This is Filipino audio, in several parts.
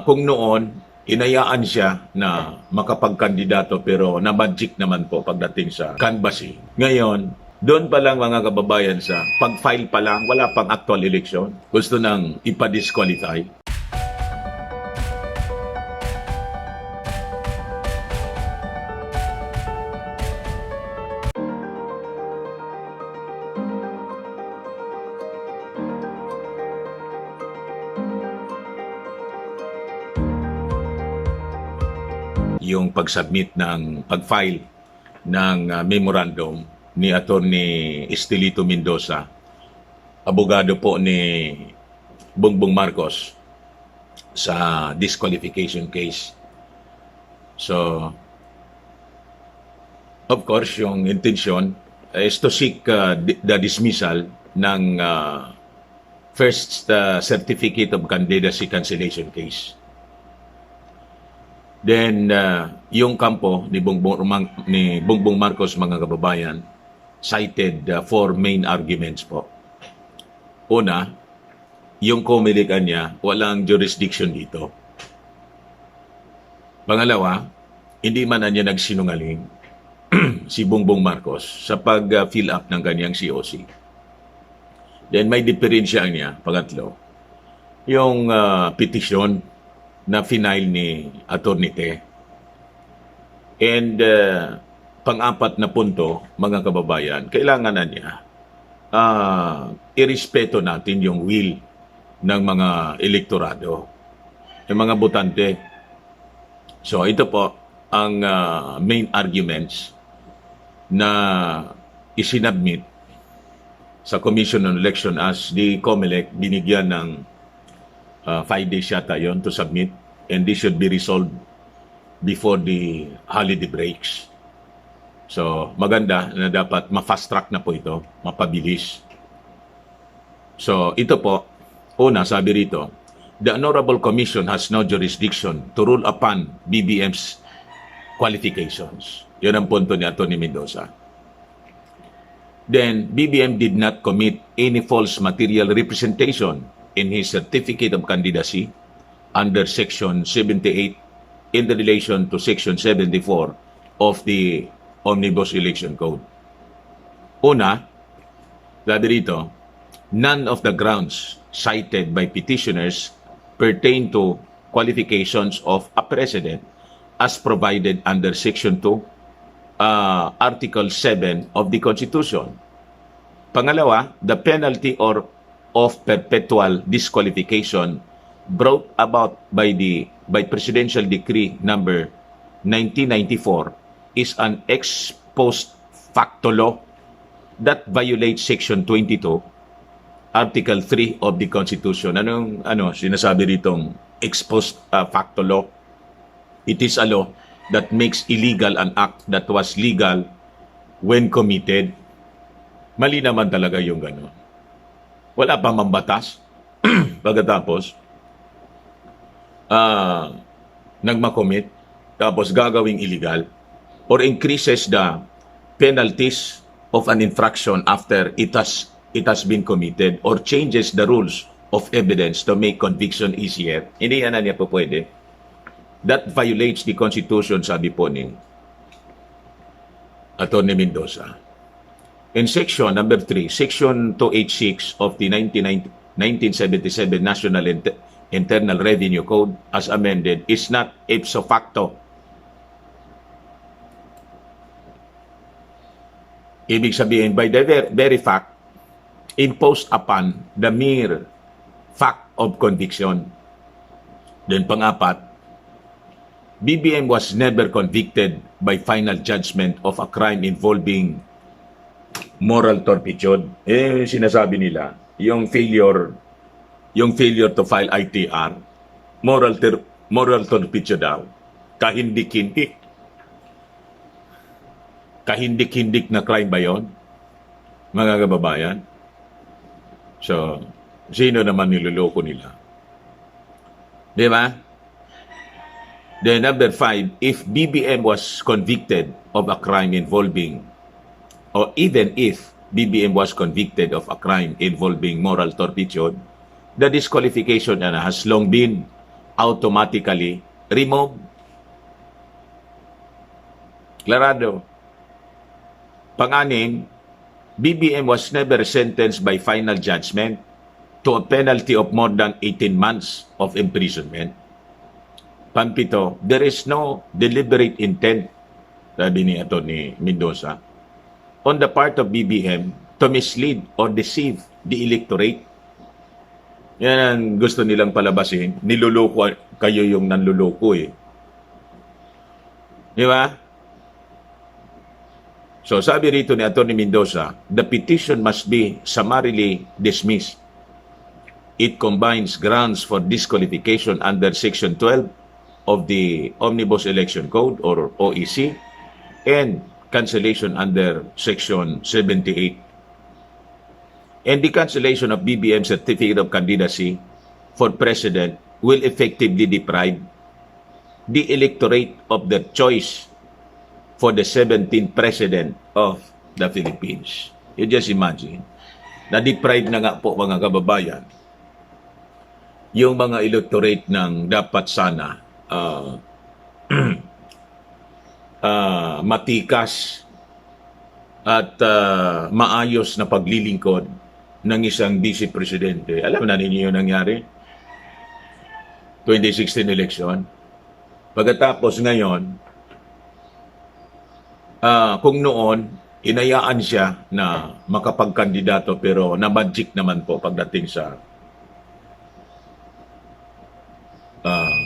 Kung noon, inayaan siya na makapagkandidato pero na-magic naman po pagdating sa canvassing. Ngayon, doon pa lang mga kababayan sa pag-file pa lang, wala pang actual election. Gusto nang ipa-disqualify. Yung pag-submit ng pag-file ng memorandum ni Attorney Estelito Mendoza, abogado po ni Bongbong Marcos sa disqualification case. So, of course, yung intention is to seek the dismissal ng first certificate of candidacy cancellation case. Then, yung kampo ni Bongbong Marcos, mga kababayan, cited four main arguments po. Una, yung komilikan niya, walang jurisdiction dito. Pangalawa, hindi man na niya nagsinungaling si Bongbong Marcos sa pag-fill up ng kanyang COC. Then, may diferensya niya, pangatlo, yung petition na final ni Atty. Te. And pang-apat na punto, mga kababayan, kailangan na niya irespeto natin yung will ng mga elektorado, ng mga botante. So ito po ang main arguments na isinabmit sa Commission on Election as the COMELEC binigyan ng 5 days yata yon to submit, and this should be resolved before the holiday breaks. So, maganda na dapat ma-fast track na po ito, mapabilis. So, ito po, una, sabi rito, the Honorable Commission has no jurisdiction to rule upon BBM's qualifications. Yun ang punto ni Atty. Mendoza. Then, BBM did not commit any false material representation in his certificate of candidacy under Section 78 in the relation to Section 74 of the Omnibus Election Code. Una, sabi rito, none of the grounds cited by petitioners pertain to qualifications of a president as provided under Section 2, Article 7 of the Constitution. Pangalawa, the penalty of perpetual disqualification brought about by Presidential Decree number 1994 is an ex post facto law that violates Section 22, Article 3 of the Constitution. Anong sinasabi ritong ex post facto law? It is a law that makes illegal an act that was legal when committed. Mali naman talaga yung gano'n. Wala pa mambatas. Pagkatapos, nagmakomit, tapos gagawing illegal, or increases the penalties of an infraction after it has been committed, or changes the rules of evidence to make conviction easier. Hindi yan na niya po pwede. That violates the Constitution, sabi po ni Atty. Mendoza. In Section number 3, Section 286 of the 1977 National Internal Revenue Code as amended is not ipso facto. Ibig sabihin, by the very fact, imposed upon the mere fact of conviction. Then pang-apat, BBM was never convicted by final judgment of a crime involving moral turpitude. Sinasabi nila, yung failure to file ITR, moral turpitude daw. Kahindik-hindik na crime ba yun, mga kababayan? So, sino naman niloloko nila? Di ba? Then number 5, if BBM was convicted of a crime involving, or even if BBM was convicted of a crime involving moral turpitude, the disqualification has long been automatically removed. Klarado. Pang-anim, BBM was never sentenced by final judgment to a penalty of more than 18 months of imprisonment. Pang-pito, there is no deliberate intent, sabi ni Atty. Mendoza, on the part of BBM to mislead or deceive the electorate. Yan ang gusto nilang palabasin. Niluloko kayo yung nanluloko eh. Di ba? So sabi rito ni Atty. Mendoza, the petition must be summarily dismissed. It combines grounds for disqualification under Section 12 of the Omnibus Election Code or OEC and cancellation under Section 78. And the cancellation of BBM Certificate of Candidacy for President will effectively deprive the electorate of their choice for the 17th President of the Philippines. You just imagine, na-deprive na nga po mga kababayan yung mga electorate ng dapat sana matikas at maayos na paglilingkod ng isang vice presidente. Alam na ninyo yung nangyari? 2016 election. Pagkatapos ngayon, kung noon, inayaan siya na makapagkandidato pero na-magic naman po pagdating sa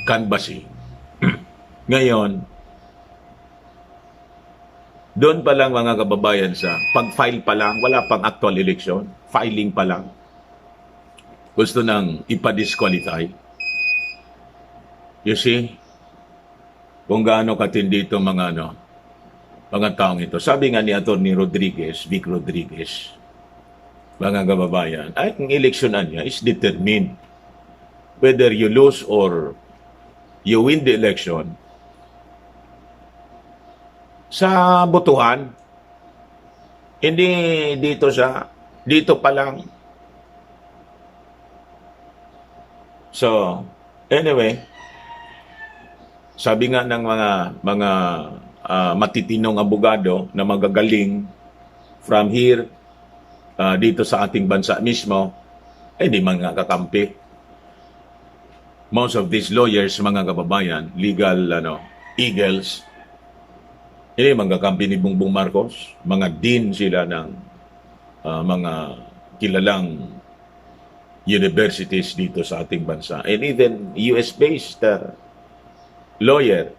canvassing. Ngayon, doon pa lang mga kababayan sa pag-file pa lang, wala pang actual election, filing pa lang. Gusto nang ipa-disqualify. You see? Kung gaano katindi itong mga taong ito. Sabi nga ni Atty. Rodriguez, Vic Rodriguez, mga kababayan, ay ang eleksyonan niya is determined. Whether you lose or you win the election, sa botohan, hindi dito pa lang. So, anyway, sabi nga ng mga matitinong abogado na magagaling from here dito sa ating bansa mismo, ay di mga kakampi. Most of these lawyers, mga kababayan, legal eagles, hindi mga kampi ni Bongbong Marcos, mga dean sila ng mga kilalang universities dito sa ating bansa. And even US-based lawyers.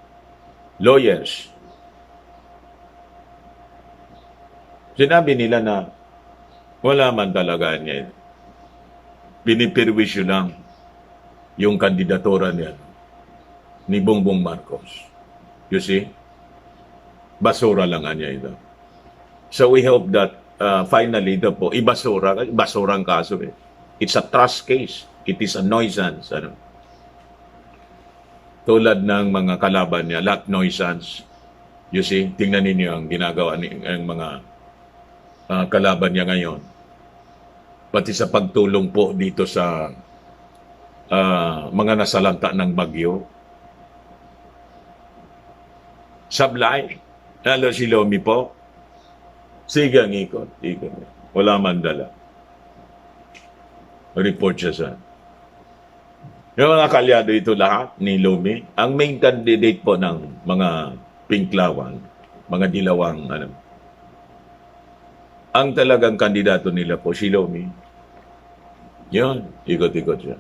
Sinabi nila na wala man talaga niya. Pinipirwisyo lang yung kandidatura niya ni Bongbong Marcos. You see? Basura lang niya ito. So we hope that finally ito po, basurang kaso eh. It's a trust case. It is a nuisance. Tulad ng mga kalaban niya, lot nuisance. You see, tingnan ninyo ang ginagawa ng mga kalaban niya ngayon. Pati sa pagtulong po dito sa mga nasalanta ng bagyo. Sablay. Lalo si Lomi po. Sige ang ikot. Wala man dala. Report siya sa. Yung mga kalyado ito lahat ni Lomi, ang main candidate po ng mga pinklawang, mga dilawang, ang talagang kandidato nila po, si Lomi. Yun, ikot-ikot siya.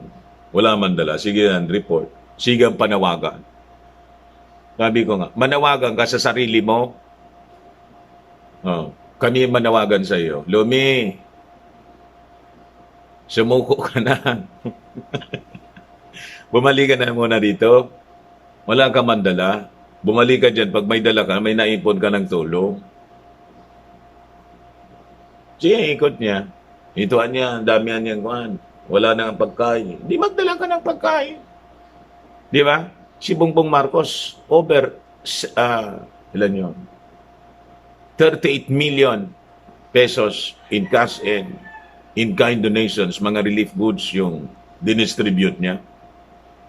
Wala man dala. Sige ang report. Sige ang panawagan. Sabi ko nga, manawagan ka sa sarili mo. Kami manawagan sa iyo. Lomi, sumuko ka na. Bumalik ka na muna dito. Wala ka man dala. Bumalik ka dyan. Pag may dala ka, may naipon ka ng tulong. Sige, ikot niya. Ituan niya, damihan niyang kuhan. Wala na ang pagkain. Di magdala ka ng pagkain. Di ba? Si Bongbong Marcos, over, ilan yun? 38 million pesos in cash and in-kind donations, mga relief goods yung dinistribute niya.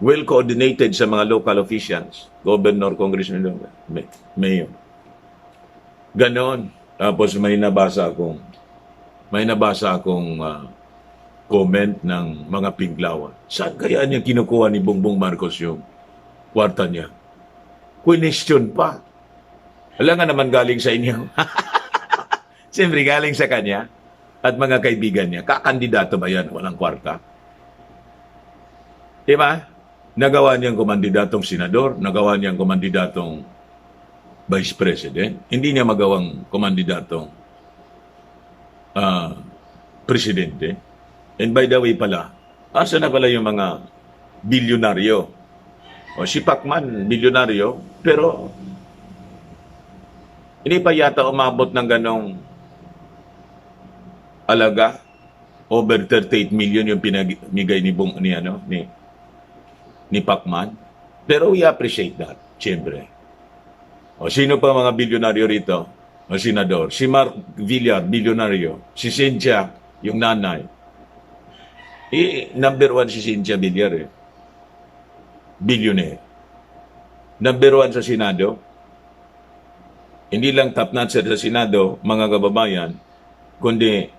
well coordinated sa mga local officials, governor, congressman, mayor. Ganon. Tapos may nabasa akong comment ng mga Pinglawan. Saan kaya niya kinukuha ni Bongbong Marcos yung kwarta niya? Question pa. Alam nga naman galing sa inyo. Siyempre galing sa kanya at mga kaibigan niya. Kakandidato ba yan? Walang kwarta. Diba? Nagawa niyang kumandidatong senador, nagawa niyang kumandidatong vice president, hindi niya magawang kumandidatong presidente. And by the way pala, asa na pala yung mga bilyonaryo? O si Pacman, bilyonaryo, pero hindi pa yata umabot ng ganong alaga. Over 38 million yung pinamigay ni Pacman. Pero we appreciate that, siyempre. O sino pa mga bilyonaryo rito? O senador. Si Mark Villar, bilyonaryo. Si Cynthia, yung nanay. Number 1 si Cynthia Villar eh. Billionaire. Number 1 sa Senado. Hindi lang top-notcher sa Senado, mga kababayan, kundi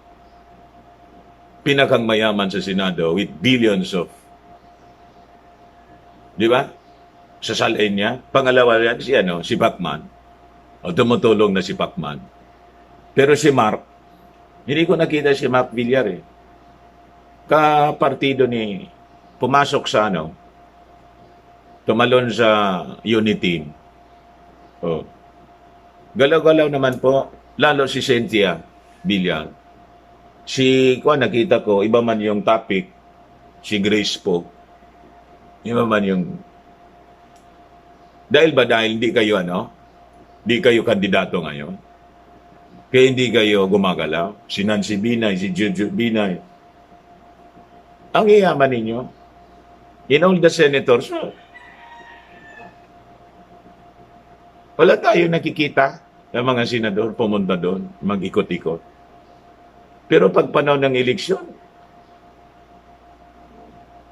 pinakang mayaman sa Senado with billions of, di ba? Sa salain niya. Pangalawa yan, si Pacman. O tumutulong na si Pacman. Pero si Mark, hindi ko nakita si Mark Villar eh. Kapartido ni, pumasok sa tumalon sa Unity. O, galaw-galaw naman po, lalo si Cynthia Villar. Nakita ko, iba man yung topic, si Grace po. Iba man yung, dahil hindi kayo hindi kayo kandidato ngayon? Kaya hindi kayo gumagalaw? Si Nancy Binay, si Juju Binay. Ang iyaman ninyo, in all the senators, wala tayo nakikita ng mga senador pumunta doon, mag-ikot-ikot. Pero pag panahon ng eleksyon,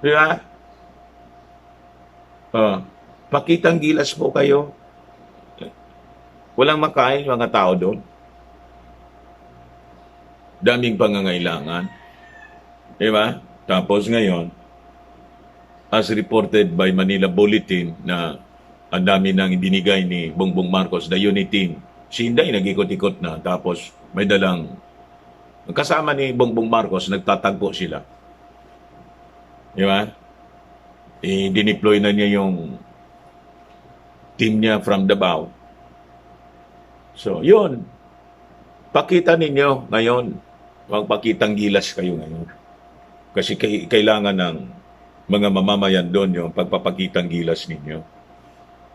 di ba? Pakitang gilas po kayo. Walang makain mga tao doon. Daming pangangailangan. Di ba? Tapos ngayon, as reported by Manila Bulletin na ang dami nang ibinigay ni Bongbong Marcos na Unity, si Inday nag-ikot-ikot na tapos may dalang kasama ni Bongbong Marcos, nagtatagpo sila. Di ba? Dineploy na niya yung team niya from Davao. So, yun. Pakita ninyo ngayon. Magpakitang gilas kayo ngayon. Kasi kailangan ng mga mamamayan doon yung pagpapakitang gilas ninyo.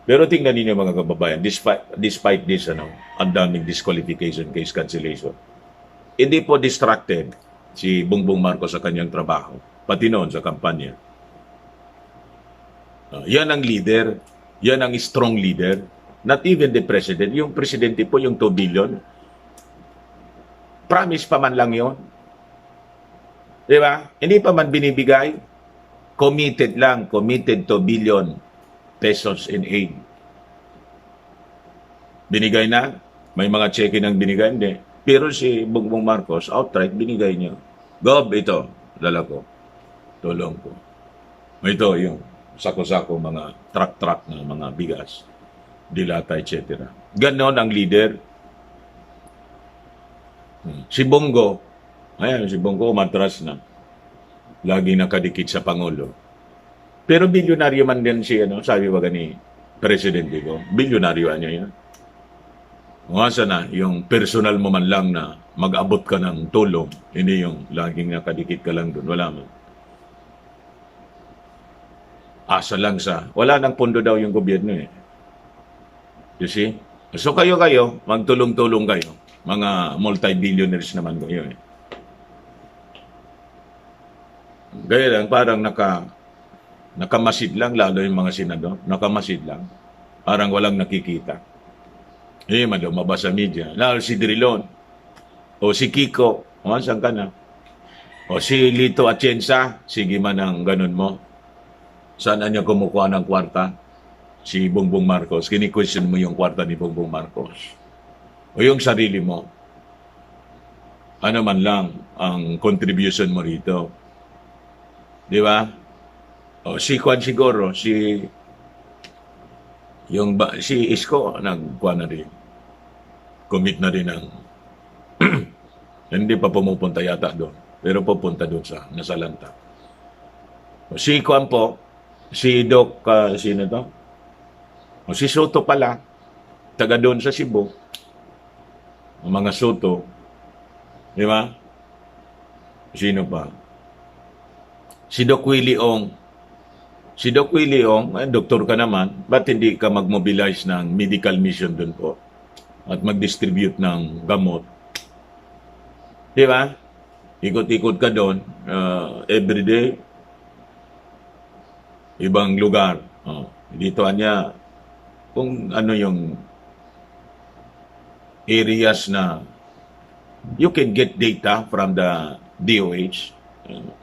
Pero tingnan ninyo mga kababayan, despite this, ang daming disqualification case cancellation. Hindi po distracted si Bongbong Marcos sa kanyang trabaho, pati noon sa kampanya. Yan ang leader, yan ang strong leader, not even the president. Yung presidente po, yung 2 billion, promise pa man lang yun. Di ba? Hindi pa man binibigay, committed 2 billion pesos in aid. Binigay na, may mga cheque nang binigay, hindi. Pero si Bongbong Marcos, outright, binigay niya. Gob, ito, dala ko. Tulong ko. Ito, yung sako-sako, mga truck-truck na mga bigas, dilata, etc. Ganon ang leader. Si Bongo, si Bongo umatras na. Lagi nakadikit sa Pangulo. Pero bilyonaryo man din si, sabi ba ni Presidente ko, bilyonaryo niya yan. Asa na, yung personal mo man lang na mag-abot ka ng tulong, hindi yung laging nakadikit ka lang doon. Wala man. Asa lang wala nang pondo daw yung gobyerno eh. You see? So kayo, magtulong-tulong kayo. Mga multi-billionaires naman kayo eh. Gaya lang, parang nakamasid lang, lalo yung mga senador, nakamasid lang. Parang walang nakikita. Lumabas sa media. Lalo si Drilon. O si Kiko. Saan ka na? O si Lito Atienza. Sige man ang ganun mo. Saan niya kumukuha ng kwarta? Si Bongbong Marcos. Kini-question mo yung kwarta ni Bongbong Marcos. O yung sarili mo. Ano man lang ang contribution mo rito. Di ba? O si Kwan siguro, si Isko nagkuha na rin. Commit na rin ng hindi pa pumupunta yata doon. Pero pupunta doon sa Nasalanta. O si Kwan po, si Doc, sino to? O si Soto pala, taga doon sa Cebu. Ang mga Soto. Di ba? Sino pa? Si Doc Willie Ong. Si Doc Willie Ong, doktor ka naman, ba't hindi ka mag-mobilize ng medical mission doon po? At mag-distribute ng gamot. Di ba? Ikot-ikot ka doon, everyday, ibang lugar. Dito niya, kung ano yung areas na you can get data from the DOH.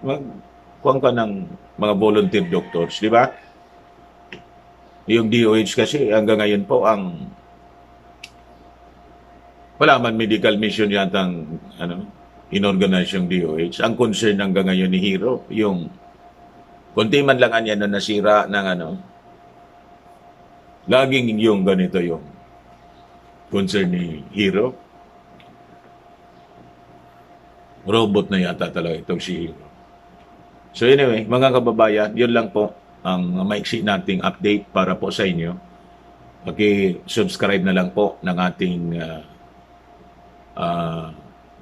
Magkuhan ka ng mga volunteer doctors, di ba? Yung DOH kasi hanggang ngayon po wala man medical mission yatang inorganize yung DOH. Ang concern hanggang ngayon ni Hero, yung kunti man lang niya na nasira ng laging yung ganito yung concern ni Hero. Robot na yata talaga itong si Hero. So anyway, mga kababayan, yun lang po ang maiksi nating update para po sa inyo. Subscribe na lang po ng ating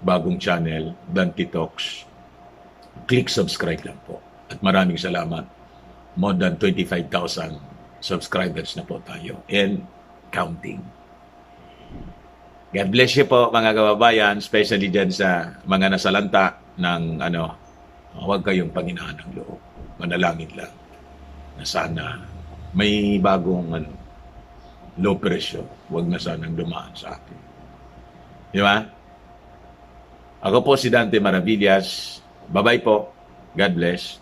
bagong channel, Dante Talks. Click subscribe lang po. At maraming salamat. More than 25,000 subscribers na po tayo. And counting. God bless you po mga kababayan, especially dyan sa mga nasalanta ng huwag kayong panghinaan ng loob. Manalangin lang na sana may bagong low pressure. Huwag na sanang dumaan sa atin. Di ba? Ako po si Dante Maravillas. Bye-bye po. God bless.